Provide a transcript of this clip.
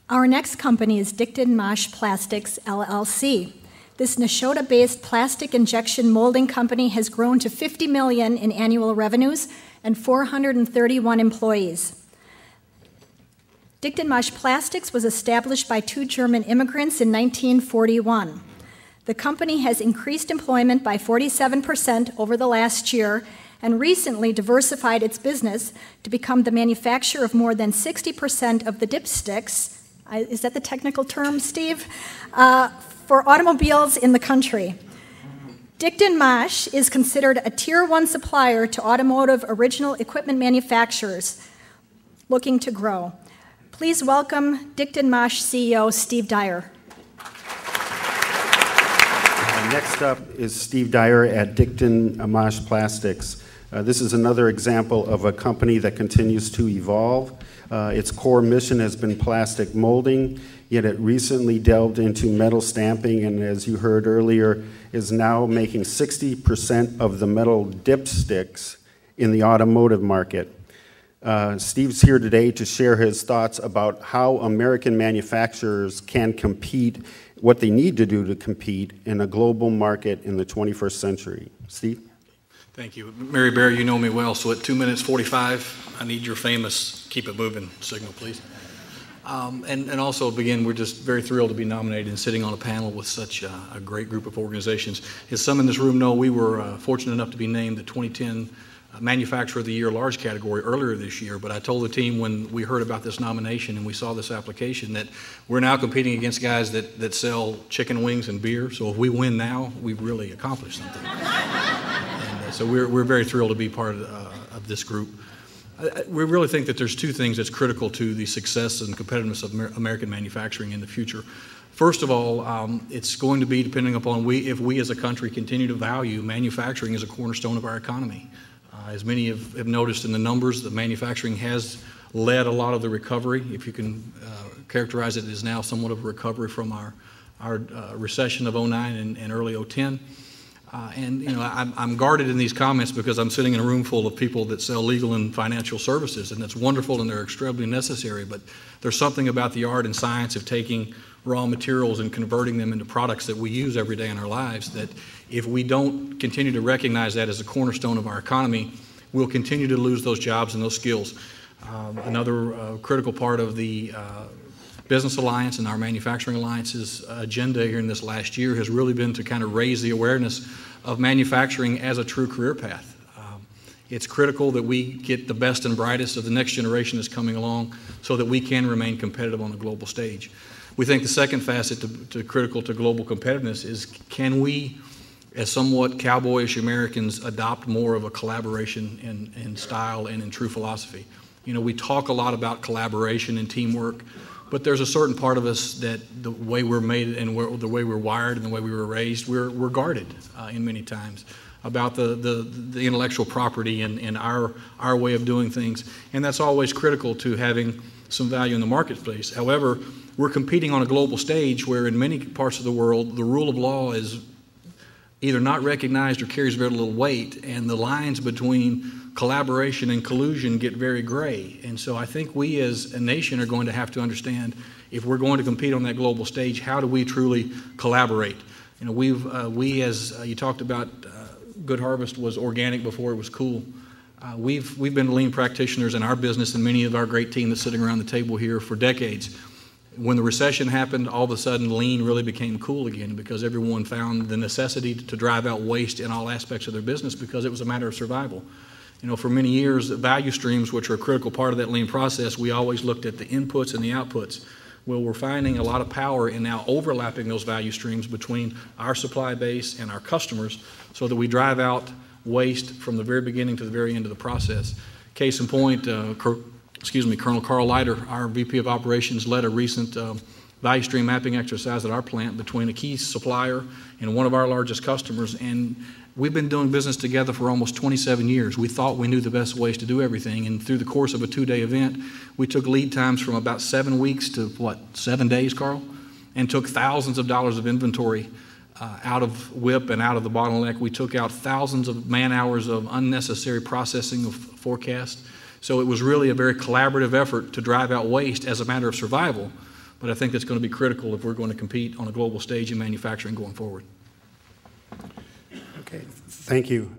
Our next company is Dickten Masch Plastics, LLC. This Nashotah-based plastic injection molding company has grown to $50 million in annual revenues and 431 employees. Dickten Masch Plastics was established by two German immigrants in 1941. The company has increased employment by 47% over the last year and recently diversified its business to become the manufacturer of more than 60% of the dipsticks, is that the technical term, Steve? For automobiles in the country. Dickten Masch is considered a Tier 1 supplier to automotive original equipment manufacturers looking to grow. Please welcome Dickten Masch CEO Steve Dyer. Next up is Steve Dyer at Dickten Masch Plastics. This is another example of a company that continues to evolve. Its core mission has been plastic molding, yet it recently delved into metal stamping, and as you heard earlier, is now making 60% of the metal dipsticks in the automotive market. Steve's here today to share his thoughts about how American manufacturers can compete, what they need to do to compete in a global market in the 21st century. Steve? Thank you. Mary Bear, you know me well, so at 2 minutes 45, I need your famous keep it moving signal, please. And also, again, we're just very thrilled to be nominated and sitting on a panel with such a great group of organizations. As some in this room know, we were fortunate enough to be named the 2010 Manufacturer of the Year large category earlier this year, but I told the team when we heard about this nomination and we saw this application that we're now competing against guys that sell chicken wings and beer, so if we win now, we've really accomplished something. And so we're very thrilled to be part of this group. We really think that there's two things that's critical to the success and competitiveness of American manufacturing in the future. First of all, it's going to be depending upon if we as a country continue to value manufacturing as a cornerstone of our economy. As many have noticed in the numbers, the manufacturing has led a lot of the recovery. If you can characterize it as now somewhat of a recovery from our recession of 09 and early 010. And you know, I'm guarded in these comments because I'm sitting in a room full of people that sell legal and financial services, and that's wonderful and they're extremely necessary, but there's something about the art and science of taking raw materials and converting them into products that we use every day in our lives that if we don't continue to recognize that as a cornerstone of our economy, we'll continue to lose those jobs and those skills. Another critical part of the Business Alliance and our Manufacturing Alliance's agenda here in this last year has really been to kind of raise the awareness of manufacturing as a true career path. It's critical that we get the best and brightest of the next generation that's coming along so that we can remain competitive on the global stage. We think the second facet to critical to global competitiveness is can we, as somewhat cowboyish Americans, adopt more of a collaboration in style and in true philosophy. You know, we talk a lot about collaboration and teamwork, but there's a certain part of us that the way we're made and the way we're wired and the way we were raised, we're guarded in many times about the intellectual property and our way of doing things. And that's always critical to having some value in the marketplace. However, we're competing on a global stage where in many parts of the world, the rule of law is either not recognized or carries very little weight, and the lines between collaboration and collusion get very gray. And so I think we as a nation are going to have to understand if we're going to compete on that global stage, how do we truly collaborate? You know, we as you talked about, Good Harvest was organic before it was cool. We've been lean practitioners in our business and many of our great team that's sitting around the table here for decades. When the recession happened, all of a sudden lean really became cool again because everyone found the necessity to drive out waste in all aspects of their business because it was a matter of survival. You know, for many years, the value streams, which are a critical part of that lean process, we always looked at the inputs and the outputs. Well, we're finding a lot of power in now overlapping those value streams between our supply base and our customers so that we drive out waste from the very beginning to the very end of the process. Case in point, Colonel Carl Leiter, our VP of Operations, led a recent value stream mapping exercise at our plant between a key supplier and one of our largest customers, and we've been doing business together for almost 27 years. We thought we knew the best ways to do everything, and through the course of a 2-day event, we took lead times from about 7 weeks to, 7 days, Carl? And took thousands of dollars of inventory out of WIP and out of the bottleneck. We took out thousands of man-hours of unnecessary processing of forecast. So it was really a very collaborative effort to drive out waste as a matter of survival. but I think that's going to be critical if we're going to compete on a global stage in manufacturing going forward. Okay, thank you.